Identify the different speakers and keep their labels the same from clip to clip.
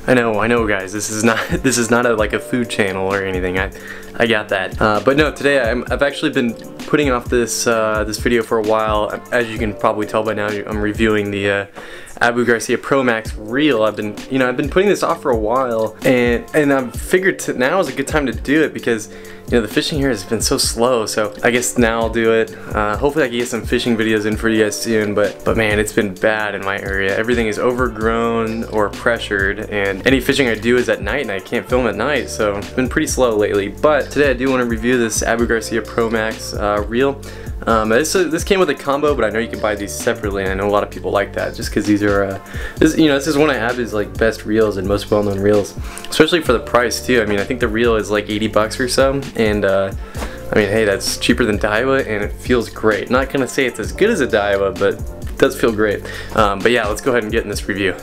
Speaker 1: I know guys, this is not like a food channel or anything. I got that. But no, today I've actually been putting off this this video for a while. As you can probably tell by now, I'm reviewing the Abu Garcia Pro Max reel. I've been putting this off for a while, and I've figured now is a good time to do it because the fishing here has been so slow. So I guess now I'll do it. Hopefully I can get some fishing videos in for you guys soon. But man, it's been bad in my area. Everything is overgrown or pressured, and any fishing I do is at night, and I can't film at night. So it's been pretty slow lately. But today I do want to review this Abu Garcia Pro Max reel. This came with a combo, but I know you can buy these separately, and I know a lot of people like that just because these are this is one of Abu's like best reels and most well-known reels, especially for the price too. I mean, I think the reel is like 80 bucks or so, and I mean, hey, that's cheaper than Daiwa, and it feels great. Not gonna say it's as good as a Daiwa, but it does feel great. But yeah, let's go ahead and get in this review.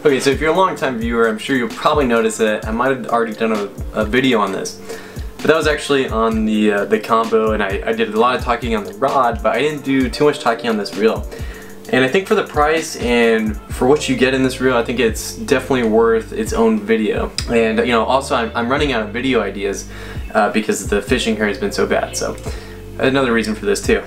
Speaker 1: Okay, so if you're a long-time viewer, I'm sure you'll probably notice that I might have already done a video on this. But that was actually on the combo, and I did a lot of talking on the rod, but I didn't do too much talking on this reel. And I think for the price and for what you get in this reel, I think it's definitely worth its own video. And also I'm running out of video ideas because the fishing here has been so bad, so another reason for this too.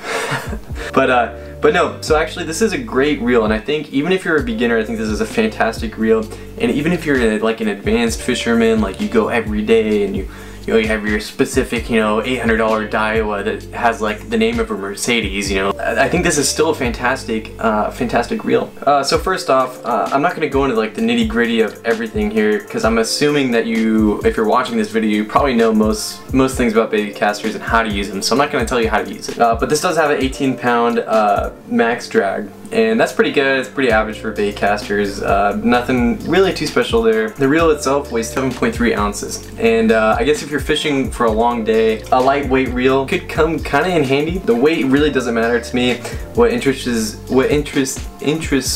Speaker 1: But no, so actually this is a great reel, and I think even if you're a beginner, I think this is a fantastic reel. And even if you're like an advanced fisherman, like you go every day and you have your specific, $800 Daiwa that has like the name of a Mercedes, I think this is still a fantastic reel. So first off, I'm not gonna go into like the nitty gritty of everything here because I'm assuming that if you're watching this video, you probably know most things about baby casters and how to use them. So I'm not gonna tell you how to use it. But this does have an 18-pound max drag. And that's pretty good. It's pretty average for bait casters. Nothing really too special there. The reel itself weighs 7.3 ounces. And I guess if you're fishing for a long day, a lightweight reel could come kind of in handy. The weight really doesn't matter to me. What interests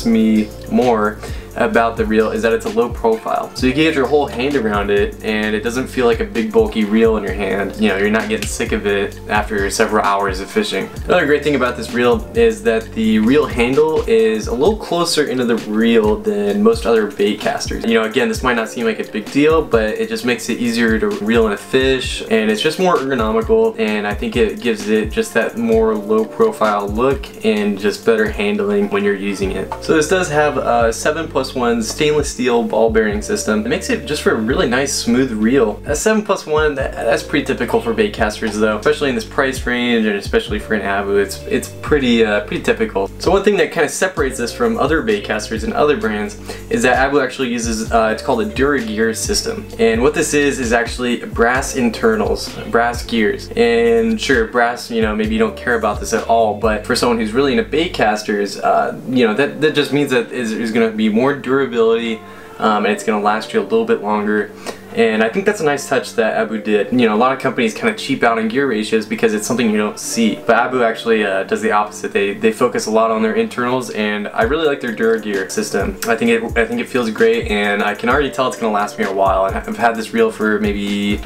Speaker 1: me more about the reel is that it's a low profile. So you can get your whole hand around it, and it doesn't feel like a big bulky reel in your hand. You're not getting sick of it after several hours of fishing. Another great thing about this reel is that the reel handle is a little closer into the reel than most other bait casters. Again, this might not seem like a big deal, but it just makes it easier to reel in a fish, and it's just more ergonomical, and I think it gives it just that more low profile look and just better handling when you're using it. So this does have a 7+1 stainless steel ball bearing system. It makes it just for a really nice smooth reel. A 7+1, that's pretty typical for bait casters though, especially in this price range, and especially for an Abu, it's pretty typical. So one thing that kind of separates this from other bait casters and other brands is that Abu actually uses it's called a Duragear system, and what this is actually brass internals, brass gears. And sure, brass, maybe you don't care about this at all, but for someone who's really into bait casters, that just means that there's going to be more durability, and it's going to last you a little bit longer. And I think that's a nice touch that Abu did. A lot of companies kind of cheap out on gear ratios because it's something you don't see. But Abu actually does the opposite. They focus a lot on their internals, and I really like their Duragear system. I think it feels great, and I can already tell it's going to last me a while. I've had this reel for maybe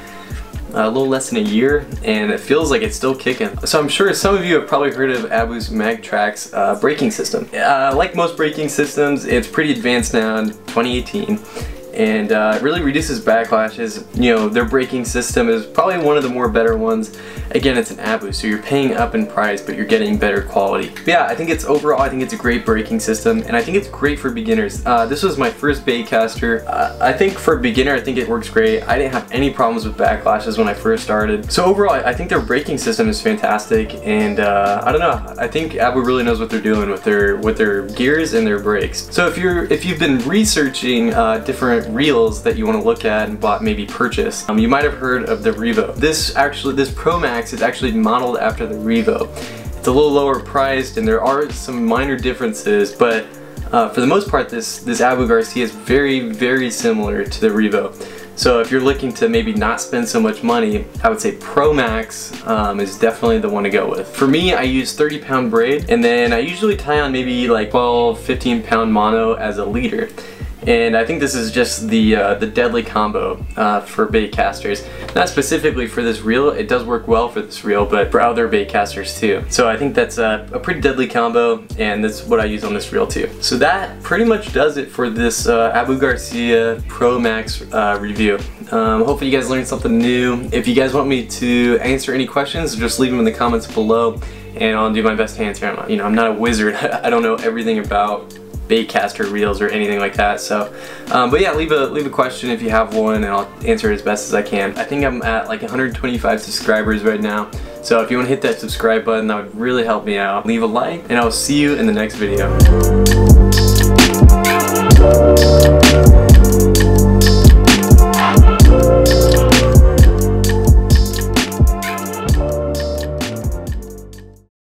Speaker 1: a little less than a year, and it feels like it's still kicking. So I'm sure some of you have probably heard of Abu's MagTrax braking system. Like most braking systems, it's pretty advanced now in 2018. And it really reduces backlashes. Their braking system is probably one of the more better ones. Again, it's an Abu, so you're paying up in price, but you're getting better quality. But yeah, I think overall it's a great braking system, and I think it's great for beginners. This was my first bait caster. I think for a beginner, I think it works great. I didn't have any problems with backlashes when I first started. So overall, I think their braking system is fantastic, and I don't know. I think Abu really knows what they're doing with their gears and their brakes. So if you've been researching different reels that you want to look at and maybe purchase, you might have heard of the Revo. This Pro Max is actually modeled after the Revo. It's a little lower priced, and there are some minor differences, but for the most part, this Abu Garcia is very, very similar to the Revo. So if you're looking to maybe not spend so much money, I would say Pro Max is definitely the one to go with. For me, I use 30-pound braid, and then I usually tie on maybe like 12, 15-pound mono as a leader. And I think this is just the deadly combo for bait casters. Not specifically for this reel, it does work well for this reel, but for other bait casters too. So I think that's a pretty deadly combo, and that's what I use on this reel too. So that pretty much does it for this Abu Garcia Pro Max review. Hopefully you guys learned something new. If you guys want me to answer any questions, just leave them in the comments below, and I'll do my best to answer them. You know, I'm not a wizard. I don't know everything about bait caster reels or anything like that. So, but yeah, leave a question if you have one, and I'll answer it as best as I can. I think I'm at like 125 subscribers right now. So if you want to hit that subscribe button, that would really help me out. Leave a like, and I'll see you in the next video.